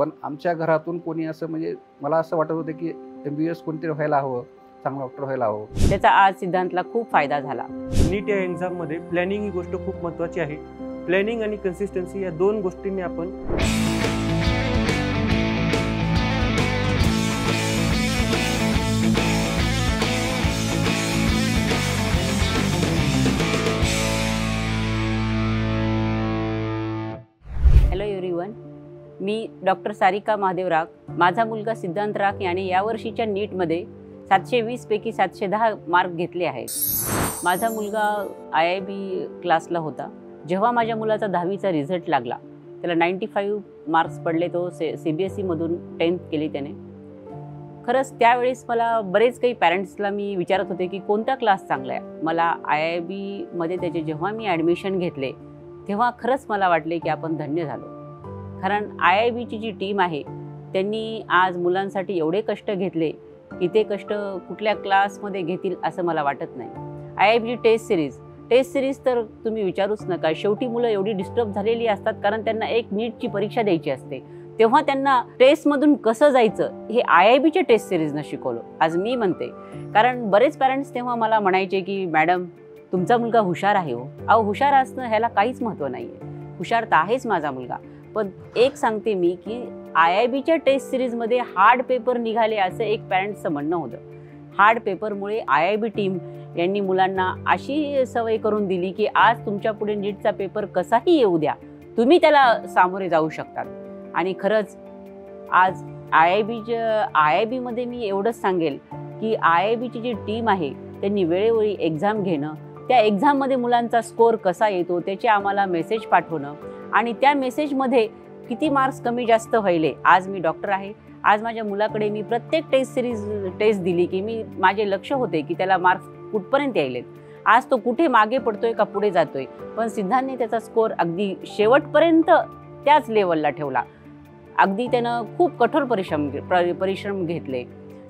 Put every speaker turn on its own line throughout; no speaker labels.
पण आमच्या घरातून कोणी असं म्हणजे मला असं वाटत होतं की MBBS कोणतरी व्हायला हवं, चांगला डॉक्टर व्हायला हवं.
त्याचा आज सिद्धांतला खूप फायदा झाला.
नीट या एक्झाममध्ये प्लॅनिंग ही गोष्ट खूप महत्त्वाची आहे. प्लॅनिंग आणि कन्सिस्टन्सी या दोन गोष्टींनी आपण
हॅलो एव्हरीवन, मी डॉक्टर सारिका महादेव राख. माझा मुलगा सिद्धांत राख याने यावर्षीच्या नीटमध्ये 720 पैकी 710 मार्क घेतले आहेत. माझा मुलगा IIB क्लासला होता. जेव्हा माझ्या मुलाचा 10वीचा रिझल्ट लागला, त्याला 95 मार्क्स पडले. तो CBSE मधून 10th केली त्याने. खरंच त्यावेळेस मला बरेच काही पॅरेंट्सला मी विचारत होते की कोणता क्लास चांगला आहे. मला IIB मध्ये त्याचे जेव्हा मी ॲडमिशन घेतले तेव्हा खरंच मला वाटले की आपण धन्य झालो. कारण IIBची जी टीम आहे त्यांनी आज मुलांसाठी एवढे कष्ट घेतले की ते कष्ट कुठल्या क्लासमध्ये घेतील असं मला वाटत नाही. IIBची टेस्ट सिरीज तर तुम्ही विचारूच नका. शेवटी मुलं एवढी डिस्टर्ब झालेली असतात कारण त्यांना एक नीटची परीक्षा द्यायची असते. तेव्हा त्यांना टेस्टमधून कसं जायचं हे IIBच्या टेस्ट सिरीजनं शिकवलं. आज मी म्हणते, कारण बरेच पॅरेंट्स तेव्हा मला म्हणायचे की मॅडम तुमचा मुलगा हुशार आहे हो. अहो, हुशार असणं ह्याला काहीच महत्त्व नाही आहे. हुशार तर आहेच माझा मुलगा, पण एक सांगते मी की IIBच्या टेस्ट सिरीजमध्ये हार्ड पेपर निघाले असं एक पॅरेंट्सचं म्हणणं होतं. हार्ड पेपरमुळे IIB टीम यांनी मुलांना अशी सवय करून दिली की आज तुमच्या पुढे नीटचा पेपर कसाही येऊ द्या, तुम्ही त्याला सामोरे जाऊ शकतात. आणि खरंच आज IIBमध्ये मी एवढंच सांगेल की IIBची जी टीम आहे त्यांनी वेळोवेळी एक्झाम घेणं, त्या एक्झाममध्ये मुलांचा स्कोअर कसा येतो त्याचे आम्हाला मेसेज पाठवणं आणि त्या मेसेजमध्ये किती मार्क्स कमी जास्त व्हायले. आज मी डॉक्टर आहे. आज माझ्या मुलाकडे मी प्रत्येक टेस्ट दिली की माझे लक्ष होते की त्याला मार्क्स कुठपर्यंत यायलेत. आज तो कुठे मागे पडतोय का पुढे जातोय, पण सिद्धांतने त्याचा स्कोअर अगदी शेवटपर्यंत त्याच लेवलला ठेवला. अगदी त्यानं खूप कठोर परिश्रम घेतले.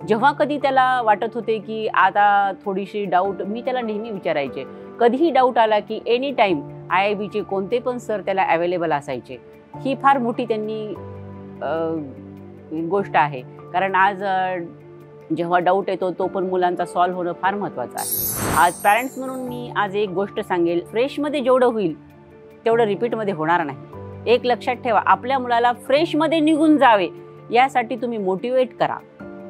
जेव्हा कधी त्याला वाटत होते की आता थोडीशी डाऊट, मी त्याला नेहमी विचारायचे. कधीही डाऊट आला की एनी टाईम IIBचे कोणते पण सर त्याला अवेलेबल असायचे. ही फार मोठी त्यांनी गोष्ट आहे. कारण आज जेव्हा डाऊट येतो तो पण मुलांचा सॉल्व्ह होणं फार महत्त्वाचं आहे. आज पॅरेंट्स म्हणून मी आज एक गोष्ट सांगेल, फ्रेशमध्ये जेवढं होईल तेवढं रिपीटमध्ये होणार नाही. एक लक्षात ठेवा, आपल्या मुलाला फ्रेशमध्ये निघून जावे यासाठी तुम्ही मोटिवेट करा.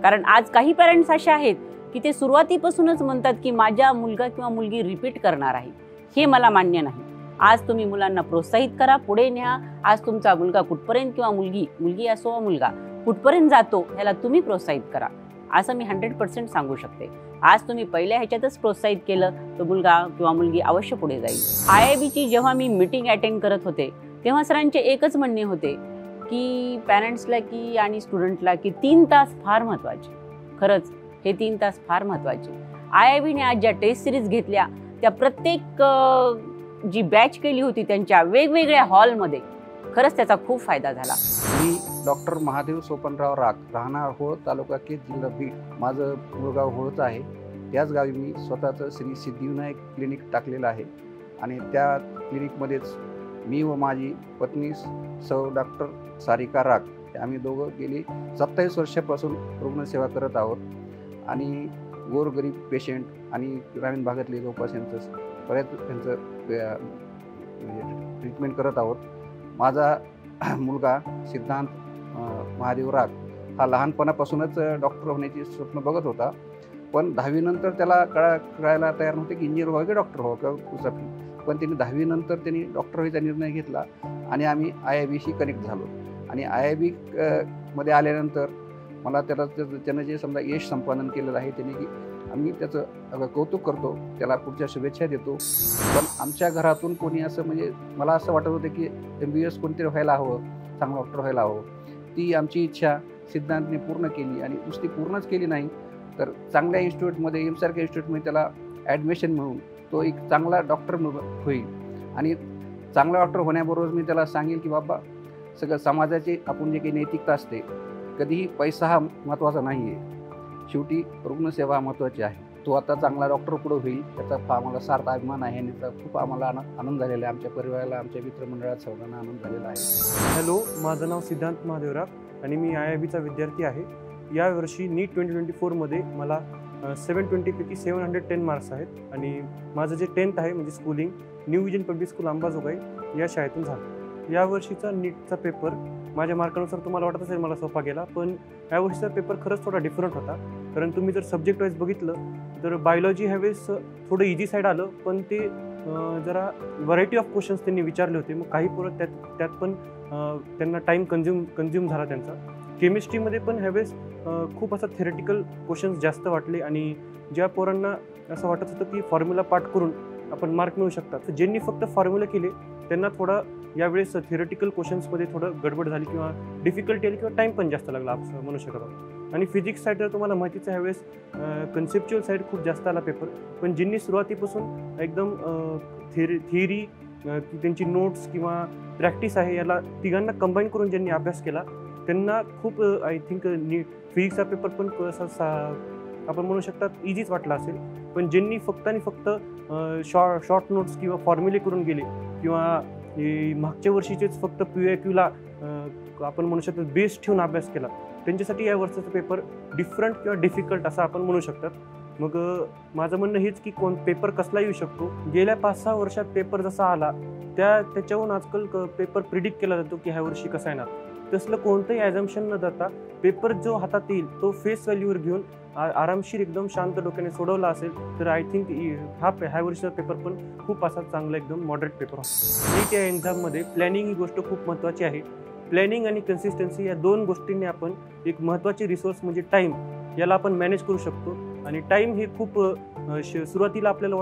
कारण आज काही पॅरेंट्स असे आहेत की ते सुरुवातीपासूनच म्हणतात की माझा मुलगा किंवा मुलगी रिपीट करणार आहे. हे मला मान्य नाही. आज तुम्ही मुलांना प्रोत्साहित करा, पुढे न्या. आज तुमचा मुलगा कुठपर्यंत किंवा मुलगी असो मुलगा कुठपर्यंत जातो ह्याला तुम्ही प्रोत्साहित करा, असं मी 100% सांगू शकते. आज तुम्ही पहिल्या ह्याच्यातच प्रोत्साहित केलं तर मुलगा किंवा मुलगी अवश्य पुढे जाईल. IIBची जेव्हा मी मीटिंग अटेंड करत होते तेव्हा सरांचे एकच म्हणणे होते की पॅरेंट्सला की आणि स्टुडंटला की 3 तास फार महत्त्वाचे. खरंच हे 3 तास फार महत्त्वाचे. IIBने आज ज्या टेस्ट सिरीज घेतल्या त्या प्रत्येक जी बॅच केली होती त्यांच्या वेगवेगळ्या हॉलमध्ये, खरंच त्याचा खूप फायदा झाला.
मी डॉक्टर महादेव सोपनराव राख, राहणार होळ, तालुका केज, जिल्हा बीड. माझं मुलगा होळचं आहे. याच गावी मी स्वतःचं श्री सिद्धिविनायक क्लिनिक टाकलेलं आहे आणि त्या क्लिनिकमध्येच मी व माझी पत्नी सौ डॉक्टर सारिका राख आम्ही दोघं गेली 27 वर्षापासून रुग्णसेवा करत आहोत आणि गोरगरीब पेशंट आणि ग्रामीण भागातले जवळपास बऱ्याच त्यांचं ट्रीटमेंट करत आहोत. माझा मुलगा सिद्धांत महादेव राख हा लहानपणापासूनच डॉक्टर होण्याची स्वप्न बघत होता, पण 10वी नंतर त्याला कळायला तयार नव्हते की इंजिनियर व्हावं की डॉक्टर व्हावं किंवा पण त्यांनी 10वी नंतर त्यांनी डॉक्टर व्हायचा निर्णय घेतला आणि आम्ही IIBशी कनेक्ट झालो. आणि IIB मध्ये आल्यानंतर मला त्यानं जे समजा यश संपादन केलेलं आहे त्यांनी की आम्ही त्याचं कौतुक करतो, त्याला पुढच्या शुभेच्छा देतो. पण आमच्या घरातून कोणी असं म्हणजे मला असं वाटत होतं की MBBS कोणतरी व्हायला हवं, चांगला डॉक्टर व्हायला हवं. ती आमची इच्छा सिद्धांतने पूर्ण केली आणि नुसती पूर्णच केली नाही तर चांगल्या इन्स्टिट्यूटमध्ये एमसारख्या इन्स्टिट्यूटमध्ये त्याला ॲडमिशन मिळून तो एक चांगला डॉक्टर होईल. आणि चांगला डॉक्टर होण्याबरोबर मी त्याला सांगेल की बाबा सगळं समाजाची आपण जे काही नैतिकता असते, कधीही पैसा हा महत्त्वाचा नाही आहे. शेवटी रुग्णसेवा महत्त्वाची आहे. तो आता चांगला डॉक्टर पुढे होईल त्याचा आम्हाला सार्थ अभिमान आहे आणि त्याचा खूप आम्हाला आनंद झालेला आहे. आमच्या परिवाराला, आमच्या मित्रमंडळात सर्वांना आनंद झालेला आहे.
हॅलो, माझं नाव सिद्धांत महादेव राख. आणि मी IIBचा विद्यार्थी आहे. यावर्षी नीट 2024मध्ये मला 720 पैकी 710 मार्क्स आहेत आणि माझं जे 10th आहे म्हणजे schooling new vision public school Ambajogai या शाळेतून झालं. यावर्षीचा नीटचा पेपर माझ्या मार्कानुसार तुम्हाला वाटत असेल मला सोपा गेला, पण यावर्षीचा पेपर खरंच थोडा डिफरंट होता. कारण तुम्ही जर सब्जेक्ट वाईज बघितलं तर बायोलॉजी ह्यावेळेस थोडं इझी साईड आलं, पण ते जरा व्हरायटी ऑफ क्वेश्चन्स त्यांनी विचारले होते. मग काही पोरं त्यात पण त्यांना टाईम कंझ्युम झाला त्यांचा. केमिस्ट्रीमध्ये पण ह्यावेळेस खूप असं थेरटिकल क्वेश्चन्स जास्त वाटले आणि ज्या पोरांना असं वाटत होतं की फॉर्म्युला पाठ करून आपण मार्क मिळू शकतात, तर ज्यांनी फक्त फॉर्म्युला केले त्यांना थोडा यावेळेस थिअरेटिकल क्वेश्चन्समध्ये थोडं गडबड झाली किंवा डिफिकल्टी आली किंवा टाईम पण जास्त लागला असं म्हणू शकत आहोत. आणि फिजिक्स साईड तर तुम्हाला माहितीच आहे, ह्यावेळेस कन्सेप्च्युअल साईड खूप जास्त आला पेपर, पण ज्यांनी सुरुवातीपासून एकदम थिअरी त्यांची नोट्स किंवा प्रॅक्टिस आहे याला तिघांना कंबाईन करून ज्यांनी अभ्यास केला त्यांना खूप आय थिंक फिजिक्सचा पेपर पण आपण म्हणू शकतात इझीच वाटला असेल. पण ज्यांनी फक्त आणि फक्त शॉर्ट नोट्स किंवा फॉर्म्युले करून गेले किंवा मागच्या वर्षीचेच फक्त PYQला आपण म्हणू शकतो बेस ठेवून अभ्यास केला, त्यांच्यासाठी या वर्षाचा पेपर डिफरंट किंवा डिफिकल्ट असं आपण म्हणू शकतात. मग माझं म्हणणं हेच की पेपर कसला येऊ शकतो. गेल्या 5-6 वर्षात पेपर जसा आला त्याच्याहून आजकाल पेपर प्रिडिक्ट केला जातो की ह्या वर्षी कसा येणार. तसलं कोणतंही ॲझम्पशन न देता पेपर जो हातात येईल तो फेस व्हॅल्यूवर घेऊन आरामशीर एकदम शांत डोक्याने सोडवला असेल तर आय थिंक ह्या वर्षीचा पेपर पण खूप असा चांगला एकदम मॉडरेट पेपर होता. नीट या एक्झाममध्ये प्लॅनिंग ही गोष्ट खूप महत्त्वाची आहे. प्लॅनिंग आणि कन्सिस्टन्सी या दोन गोष्टींनी आपण एक महत्त्वाची रिसोर्स म्हणजे टाईम याला आपण मॅनेज करू शकतो. आणि टाईम हे खूप सुरुवातीला आपल्याला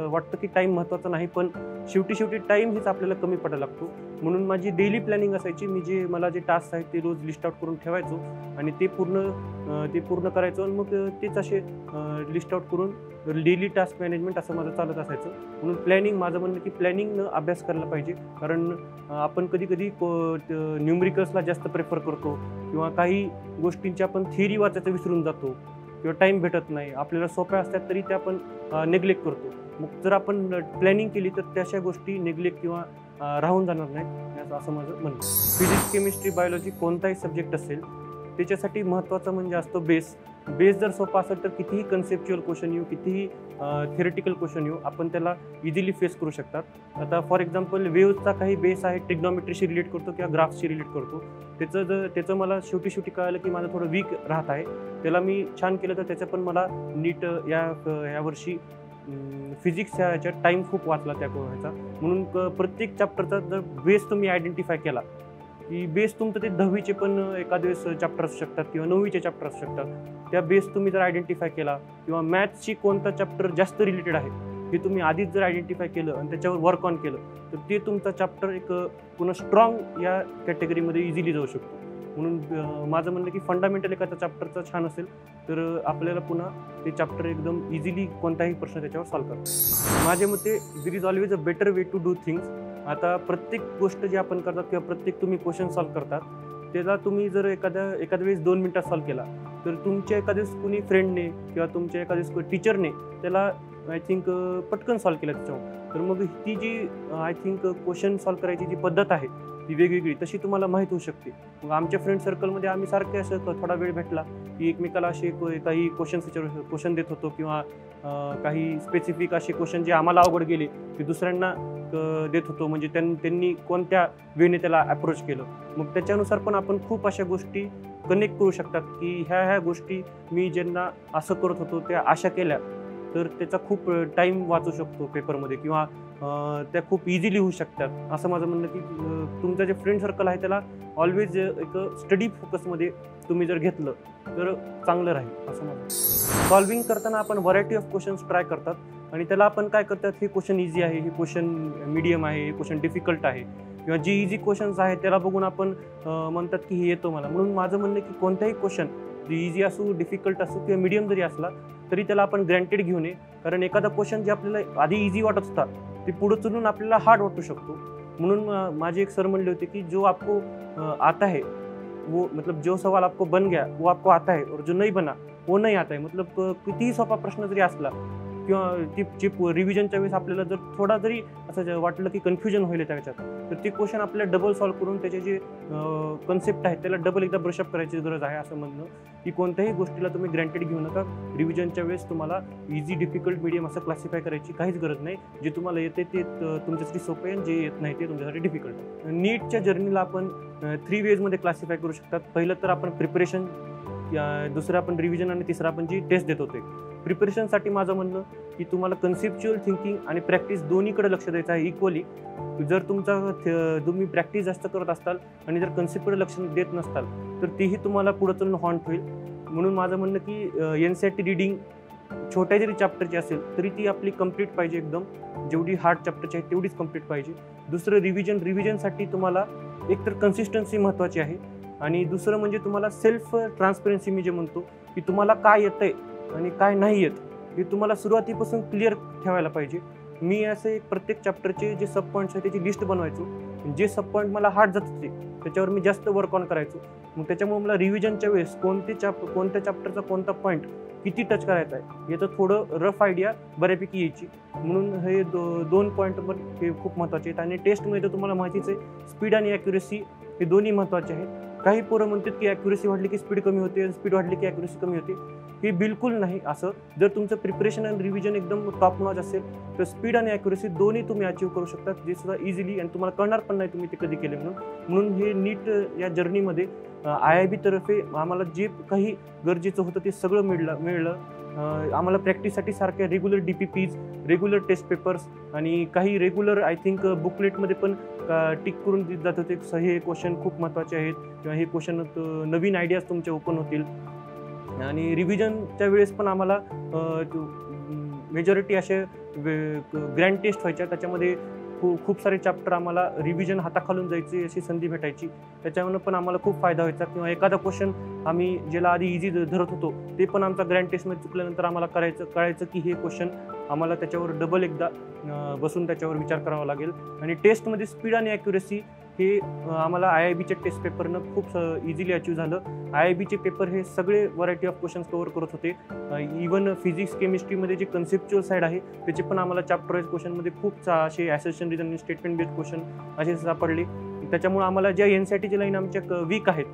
वाटतं की टाईम महत्त्वाचा नाही, पण शेवटी टाईम हेच आपल्याला कमी पडायला लागतो. म्हणून माझी डेली प्लॅनिंग असायची, मला जे टास्क आहेत ते रोज लिस्ट आउट करून ठेवायचो आणि ते पूर्ण करायचो आणि मग तेच असे लिस्ट आउट करून डेली टास्क मॅनेजमेंट असं माझं चालत असायचं. म्हणून प्लॅनिंग माझं म्हणणं की प्लॅनिंगनं अभ्यास करायला पाहिजे. कारण आपण कधी न्यूमरिकल्सला जास्त प्रेफर करतो किंवा काही गोष्टींची आपण थिअरी वाचायचं विसरून जातो किंवा टाईम भेटत नाही, आपल्याला सोप्या असतात तरी त्या आपण नेग्लेक्ट करतो. मग जर आपण प्लॅनिंग केली तर त्याशा गोष्टी नेग्लेक्ट किंवा राहून जाणार नाहीत असं माझं म्हणणं. फिजिक्स, केमिस्ट्री, बायोलॉजी कोणताही सब्जेक्ट असेल त्याच्यासाठी महत्त्वाचं म्हणजे असतो बेस जर सोपा असेल तर कितीही कन्सेप्च्युअल क्वेश्चन येऊ, कितीही थिअरेटिकल क्वेश्चन येऊ, आपण त्याला इझिली फेस करू शकतात. आता फॉर एक्झाम्पल वेव्हचा काही बेस आहे, ट्रिग्नॉमेट्रीशी रिलेट करतो किंवा ग्राफ्सशी रिलेट करतो. त्याचं मला शेवटी कळालं की माझं थोडं वीक राहत आहे, त्याला मी छान केलं तर त्याचं पण मला नीट या वर्षी फिजिक्सच्या ह्याच्यात टाईम खूप वाचला त्या ह्याचा. म्हणून प्रत्येक चॅप्टरचा जर बेस तुम्ही आयडेंटिफाय केला की बेस तुमचं ते 10वीचे पण एखाद्या वेळेस चॅप्टर असू शकतात किंवा 9वीचे चॅप्टर असू शकतात, त्या बेस तुम्ही जर आयडेंटिफाय केला किंवा मॅथ्सशी कोणता चॅप्टर जास्त रिलेटेड आहे हे तुम्ही आधीच जर आयडेंटिफाय केलं आणि त्याच्यावर वर्क ऑन केलं तर ते तुमचा चॅप्टर एक पुन्हा स्ट्रॉंग या कॅटेगरीमध्ये इझिली जाऊ शकतो. म्हणून माझं म्हणणं की फंडामेंटल एखादा चॅप्टरचा छान असेल तर आपल्याला पुन्हा ते चॅप्टर एकदम इझिली कोणताही प्रश्न त्याच्यावर सॉल्व्ह करतो. माझ्या मते there is always a better way to do things. आता प्रत्येक गोष्ट जी आपण करतात किंवा प्रत्येक तुम्ही क्वेश्चन सॉल्व्ह करतात त्याला तुम्ही जर एखाद्या वेळेस 2 मिनिटात सॉल्व्ह केला तर तुमच्या एखाद्या कुणी फ्रेंडने किंवा तुमच्या एखाद्या टीचरने त्याला आय थिंक पटकन सॉल्व्ह केलं त्याच्यावर. तर मग ती जी आय थिंक क्वेश्चन सॉल्व्ह करायची जी पद्धत आहे ती वेगवेगळी तशी तुम्हाला माहीत होऊ शकते. मग आमच्या फ्रेंड सर्कलमध्ये आम्ही सारखे असं थोडा वेळ भेटला की एकमेकाला असे काही क्वेश्चन देत होतो किंवा काही स्पेसिफिक असे क्वेश्चन जे आम्हाला अवघड गेले ते दुसऱ्यांना देत होतो. म्हणजे त्यांनी कोणत्या वेने त्याला अप्रोच केलं, मग त्याच्यानुसार पण आपण खूप अशा गोष्टी कनेक्ट करू शकतात की ह्या गोष्टी मी ज्यांना असं करत होतो त्या अशा केल्या तर त्याचा खूप टाईम वाचू शकतो पेपरमध्ये किंवा त्या खूप इझिली होऊ शकतात. असं माझं म्हणणं की तुमचं जे फ्रेंड सर्कल आहे त्याला ऑलवेज एक स्टडी फोकसमध्ये तुम्ही जर घेतलं तर चांगलं राहील असं माझं. सॉल्विंग करताना आपण व्हरायटी ऑफ क्वेश्चन्स ट्राय करतात आणि त्याला आपण काय करतात, हे क्वेश्चन इझी आहे, हे क्वेश्चन मीडियम आहे, हे क्वेश्चन डिफिकल्ट आहे किंवा जे इझी क्वेश्चन्स आहेत त्याला बघून आपण म्हणतात की हे येतो मला. म्हणून माझं म्हणणं की कोणताही क्वेश्चन जे इझी असू, डिफिकल्ट असू किंवा मीडियम जरी असला तरी त्याला आपण ग्रँटेड घेऊ नये. कारण एखादा क्वेश्चन जे आपल्याला आधी इझी वाटत होता ते पुढे चलून आपल्याला हार्ड वाटू शकतो. म्हणून माझे एक सर म्हणले होते की जो आपको आता है वो मतलब जो सवाल आपको बन गया वो आपको आता है और जो नहीं बना वो नहीं आता है. मतलब कितीही सोपा प्रश्न जरी असला किंवा ती रिव्हिजनच्या वेळेस आपल्याला जर थोडा जरी असं वाटलं की कन्फ्युजन होईल त्याच्यात तर ते क्वेश्चन आपल्याला डबल सॉल्व्ह करून त्याचे जे कन्सेप्ट आहेत त्याला डबल एकदा ब्रशअप करायची गरज आहे असं म्हणणं, की कोणत्याही गोष्टीला तुम्ही ग्रँटेड घेऊ नका. रिव्हिजनच्या वेळेस तुम्हाला इझी, डिफिकल्ट, मीडियम असं क्लासिफाय करायची काहीच गरज नाही. जे तुम्हाला येते ते तुमच्यासाठी सोपं आहे, जे येत नाही ते तुमच्यासाठी डिफिकल्ट आहे. नीटच्या जर्नीला आपण 3 वेजमध्ये क्लासिफाय करू शकतात. पहिलं तर आपण प्रिपरेशन, दुसरं आपण रिव्हिजन आणि तिसरं आपण जी टेस्ट देत होते. प्रिपरेशनसाठी माझं म्हणणं की तुम्हाला कन्सेप्च्युअल थिंकिंग आणि प्रॅक्टिस दोन्हीकडे लक्ष द्यायचं आहे इक्वली. जर तुम्ही प्रॅक्टिस जास्त करत असाल आणि जर कन्सेप्टकडे लक्ष देत नसताल तर तेही तुम्हाला पुढे चालून हॉन्ट होईल. म्हणून माझं म्हणणं की NCERT रिडिंग छोट्या जरी चॅप्टरची असेल तरी ती आपली कंप्लीट पाहिजे, एकदम जेवढी हार्ड चॅप्टरची आहे तेवढीच कंप्लीट पाहिजे. दुसरं रिव्हिजनसाठी तुम्हाला एकतर कन्सिस्टन्सी महत्त्वाची आहे आणि दुसरं म्हणजे तुम्हाला सेल्फ ट्रान्सपरन्सी, मी जे म्हणतो की तुम्हाला काय येतंय आणि काय नाही येत हे तुम्हाला सुरुवातीपासून क्लिअर ठेवायला पाहिजे. मी असे प्रत्येक चॅप्टरचे जे सब पॉईंट्स आहेत त्याची लिस्ट बनवायचो. जे सब पॉईंट मला हार्ड जात होते त्याच्यावर मी जास्त वर्क ऑन करायचो. मग त्याच्यामुळे मला रिव्हिजनच्या वेळेस कोणत्या चॅप्टरचा कोणता पॉईंट किती टच करायचा आहे याचं थोडं रफ आयडिया बऱ्यापैकी यायची. म्हणून हे 2 पॉईंटवर हे खूप महत्त्वाचे आहेत. आणि टेस्टमध्ये तर तुम्हाला माहितीच आहे, स्पीड आणि ॲक्युरेसी हे दोन्ही महत्त्वाचे आहेत. काही पोरं म्हणतात की ॲक्युरेसी वाढली की स्पीड कमी होते, स्पीड वाढली की ॲक्युरेसी कमी होते. हे बिलकुल नाही असं. जर तुमचं प्रिपरेशन आणि रिव्हिजन एकदम टॉप नॉच असेल तर स्पीड आणि ॲक्युरेसी दोन्ही तुम्ही अचीव्ह करू शकता, जे सुद्धा इझिली, आणि तुम्हाला कळणार पण नाही तुम्ही ते कधी केले म्हणून हे नीट या जर्नीमध्ये IIB तर्फे आम्हाला जे काही गरजेचं होतं ते सगळं मिळलं. आम्हाला प्रॅक्टिससाठी सारख्या regular DPPs, regular test papers आणि काही रेग्युलर आय थिंक बुकलेटमध्ये पण टिक करून दिले जात होते. हे क्वेश्चन खूप महत्त्वाचे आहेत किंवा हे क्वेश्चन नवीन आयडियाज तुमच्या ओपन होतील. आणि रिव्हिजनच्या वेळेस पण आम्हाला मेजॉरिटी असे ग्रँड टेस्ट व्हायच्या, त्याच्यामध्ये खूप सारे चॅप्टर आम्हाला रिव्हिजन हाताखालून जायची अशी संधी भेटायची. त्याच्यामुळे पण आम्हाला खूप फायदा व्हायचा. किंवा एखादा क्वेश्चन आम्ही ज्याला आधी इझी धरत होतो ते पण आमचा ग्रँड टेस्टमध्ये चुकल्यानंतर आम्हाला कळायचं की हे क्वेश्चन आम्हाला त्याच्यावर डबल एकदा बसून त्याच्यावर विचार करावा लागेल. आणि टेस्टमध्ये स्पीड आणि ॲक्युरेसी हे आम्हाला IIBच्या टेस्ट पेपरनं खूप इझिली अचीव्ह झालं. IIBचे पेपर हे सगळे व्हरायटी ऑफ क्वेश्चन्स कव्हर करत होते. इवन फिजिक्स, केमिस्ट्रीमध्ये जे कन्सेप्च्युअल साईड आहे त्याचे पण आम्हाला चॅप्टर वाईज क्वेश्चनमध्ये खूप असे ॲसेशन रिझनिंग, स्टेटमेंट बेस्ड क्वेश्चन असे सापडले. त्याच्यामुळे आम्हाला ज्या NCERTच्या लाईन आमच्या वीक आहेत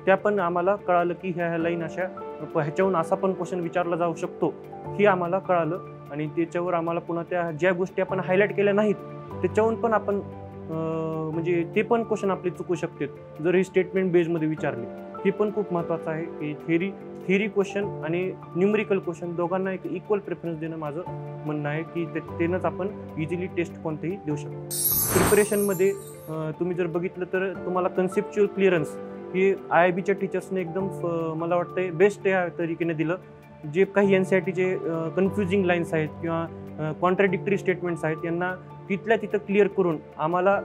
त्या पण आम्हाला कळालं की ह्या लाईन अशा ह्याच्याहून असा पण क्वेश्चन विचारला जाऊ शकतो हे आम्हाला कळालं. आणि त्याच्यावर आम्हाला पुन्हा त्या ज्या गोष्टी आपण हायलाईट केल्या नाहीत त्याच्याहून पण आपण म्हणजे ते पण क्वेश्चन आपले चुकू शकतात जर हे स्टेटमेंट बेसमध्ये विचारले. हे पण खूप महत्त्वाचं आहे की थेरी क्वेश्चन आणि न्यूमरिकल क्वेश्चन दोघांना एक इक्वल प्रेफरन्स देणं माझं म्हणणं आहे की तेनंच आपण इझिली टेस्ट कोणतेही देऊ शकतो. प्रिपरेशनमध्ये तुम्ही जर बघितलं तर तुम्हाला कन्सेप्च्युअल क्लिअरन्स हे IIBच्या टीचर्सने एकदम मला वाटतं बेस्ट या तरीकेने दिलं. जे काही NCERTचे कन्फ्युजिंग लाईन्स आहेत किंवा कॉन्ट्राडिक्टरी स्टेटमेंट्स आहेत यांना तिथल्या तिथं क्लिअर करून आम्हाला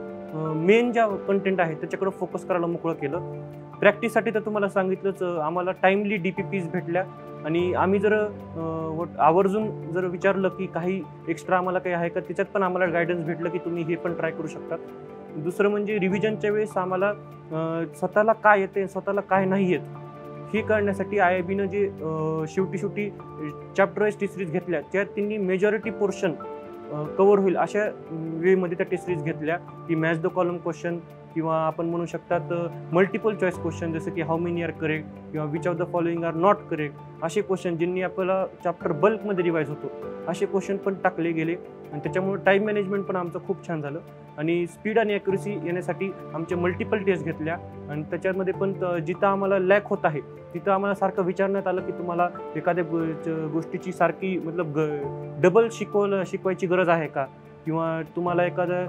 मेन ज्या कंटेंट आहे त्याच्याकडे फोकस करायला मोकळं केलं. प्रॅक्टिससाठी तर तुम्हाला सांगितलंच, आम्हाला टाईमली DPPs भेटल्या आणि आम्ही जर आवर्जून जर विचारलं की काही एक्स्ट्रा आम्हाला काही आहे का त्याच्यात पण आम्हाला गायडन्स भेटलं की तुम्ही हे पण ट्राय करू शकतात. दुसरं म्हणजे रिव्हिजनच्या वेळेस आम्हाला स्वतःला काय येते स्वतःला काय नाही येत हे कळण्यासाठी IIBनं जे शेवटी चॅप्टर वाईज टेस्ट सिरीज घेतल्या त्यात त्यांनी मेजॉरिटी पोर्शन कव्हर होईल अशा वेमध्ये त्या टेस्ट सिरीज घेतल्या की मॅच द कॉलम क्वेश्चन किंवा आपण म्हणू शकतात मल्टिपल चॉईस क्वेश्चन जसं की हाऊ मेनी आर करेक्ट किंवा which of the following are not correct असे क्वेश्चन ज्यांनी आपल्याला चॅप्टर बल्कमध्ये रिवाईज होतो असे क्वेश्चन पण टाकले गेले. आणि त्याच्यामुळे टाईम मॅनेजमेंट पण आमचं खूप छान झालं. आणि स्पीड आणि ॲक्युरेसी येण्यासाठी आमचे मल्टिपल टेस्ट घेतल्या आणि त्याच्यामध्ये पण जिथं आम्हाला लॅक होत आहे तिथं आम्हाला सारखं विचारण्यात आलं की तुम्हाला एखाद्या गोष्टीची सारखी मतलब डबल शिकवायची गरज आहे का किंवा तुम्हाला एखाद्या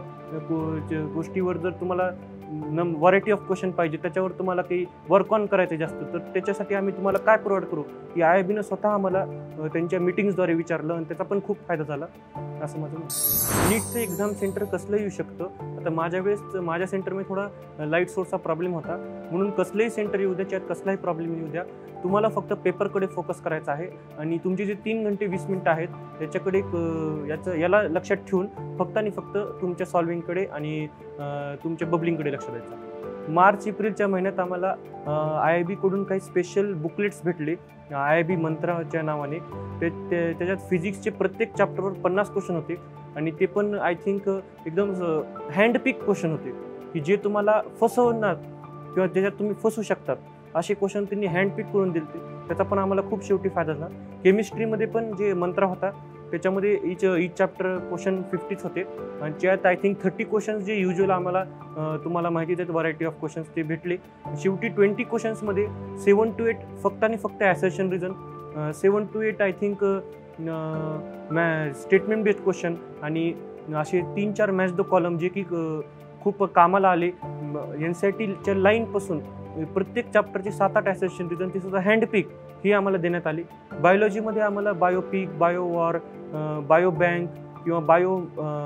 गोष्टीवर जर तुम्हाला व्हरायटी ऑफ क्वेश्चन पाहिजे त्याच्यावर तुम्हाला काही वर्क ऑन करायचं जास्त तर त्याच्यासाठी आम्ही तुम्हाला काय प्रोव्हाइड करू की IIBनं स्वतः आम्हाला त्यांच्या मीटिंग्सद्वारे विचारलं आणि त्याचा पण खूप फायदा झाला असं माझं. नीटचं एक्झाम सेंटर कसलं येऊ शकतं. आता माझ्या सेंटरमध्ये थोडा लाईट सोर्सचा प्रॉब्लेम होता म्हणून कसलंही सेंटर येऊ द्या त्यात कसलाही प्रॉब्लेम येऊ द्या तुम्हाला फक्त पेपरकडे फोकस करायचा आहे आणि तुमचे जे 3 घंटे 20 मिनिटं आहेत त्याच्याकडे याला लक्षात ठेवून फक्त आणि फक्त तुमच्या सॉल्विंगकडे आणि तुमच्या बबलिंगकडे लक्ष द्यायचं. मार्च-एप्रिलच्या महिन्यात आम्हाला IIBकडून काही स्पेशल बुकलेट्स भेटले IIB मंत्राच्या नावाने. त्याच्यात फिजिक्सचे प्रत्येक चॅप्टरवर 50 क्वेश्चन होते आणि ते पण आय थिंक एकदम हँडपिक क्वेश्चन होते की जे तुम्हाला फसवणार किंवा त्याच्यात तुम्ही फसू शकतात असे क्वेश्चन त्यांनी हँडपिक करून दिले. त्याचा पण आम्हाला खूप शेवटी फायदा झाला. केमिस्ट्रीमध्ये पण जे मंत्रा होता त्याच्यामध्ये इच चॅप्टर क्वेश्चन 50च होते आणि त्यात आय थिंक 30 क्वेश्चन्स जे युजल आम्हाला तुम्हाला माहितीच आहेत व्हरायटी ऑफ क्वेश्चन्स ते भेटले. शेवटी 20 क्वेश्चन्समध्ये 7 to 8 फक्त आणि फक्त assertion reason, 7 to 8 I think statement based question आणि असे 3-4 मॅच द कॉलम जे की खूप कामाला आले. NCERTच्या लाईनपासून प्रत्येक चॅप्टरचे 7-8 ॲसर्शन रिझन ते सुद्धा हँडपिक ही आम्हाला देण्यात आली. बायोलॉजीमध्ये आम्हाला बायोपिक, बायोवॉर, बायो बँक किंवा बायो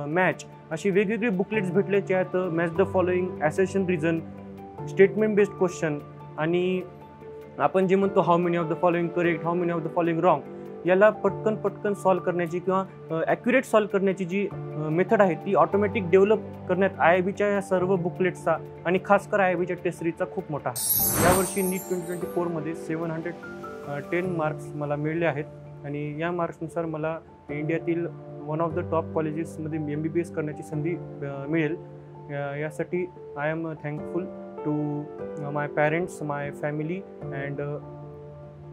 मॅच अशी वेगवेगळे बुकलेट्स भेटले. त्यात match the following, assertion reason, statement based question आणि आपण जे म्हणतो how many of the following correct, how many of the following wrong, याला पटकन सॉल्व करण्याची किंवा ॲक्युरेट सॉल्व करण्याची जी मेथड आहे ती ऑटोमॅटिक डेव्हलप करण्यात IIBच्या या सर्व बुकलेट्सचा आणि खासकर IIBच्या टेस्ट सिरीजचा खूप मोठा आहे. यावर्षी नीट 2024मध्ये 710 मार्क्स मला मिळले आहेत आणि या मार्क्सनुसार मला इंडियातील वन ऑफ द टॉप कॉलेजेसमध्ये MBBS करण्याची संधी मिळेल. यासाठी I am thankful to my parents, my family and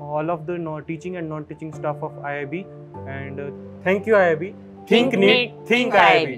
all of the teaching and non-teaching staff of IIB, and thank you IIB. Think NEET, think IIB.